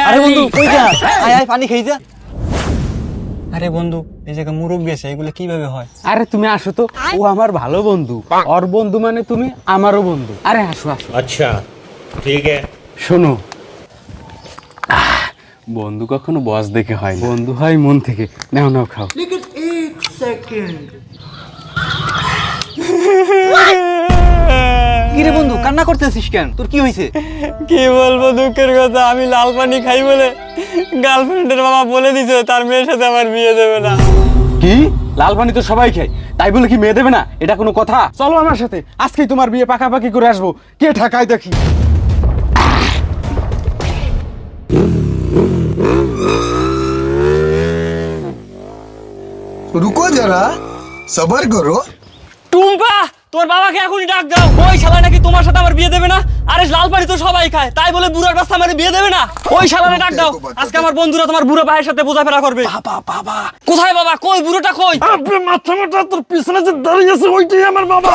আরে বন্ধু কই যা? আয় আয় পানি খাই যা। আরে বন্ধু এই জায়গা মুরব্বি আছে, এগুলো কিভাবে হয়? আরে তুমি আসো তো, ও আমার ভালো বন্ধু, ওর বন্ধু মানে তুমি আমারও বন্ধু। আরে আসো আসো। अच्छा ठीक है। শোনো, বন্ধু কখনো বস দেখে হয় না, বন্ধু হয় মন থেকে। নাও নাও খাও। কি রে বন্ধু কান্না করতেছিস কেন? তোর কি হয়েছে? কি বলবো দুঃখের কথা, আমি লাল পানি খাই বলে গার্লফ্রেন্ডের বাবা বলে দিছে তার মেয়ের সাথে আমার বিয়ে দেবে না। কি? লাল পানি তো সবাই খায়, তাই বলে কি মেয়ে দেবে না? এটা কোনো কথা? চলো আমার সাথে, আজকেই তোমার বিয়ে পাকাপাকি করে আসবো। কে ঠাকায় দেখি। रुको जरा सबर करो। টুম্পা, তোমার বাবাকে এখনই ডাক দাও। ওই শালা নাকি তোমার সাথে আমার বিয়ে দেবে না। আরে লাল পানি তো সবাই খায়, তাই বলে বুড়ার বাচ্চা আমার বিয়ে দেবে না? ওই শালারে ডাক দাও, আজকে আমার বন্ধুরা তোমার বুড়ো ভাইয়ের সাথে বোঝাফেরা করবে। বাবা বাবা, কোথায় বাবা? কই বুড়োটা কই? আপনি মাথা মাথা তোর পিছনে যে দাঁড়িয়ে আছে ওইটাই আমার বাবা।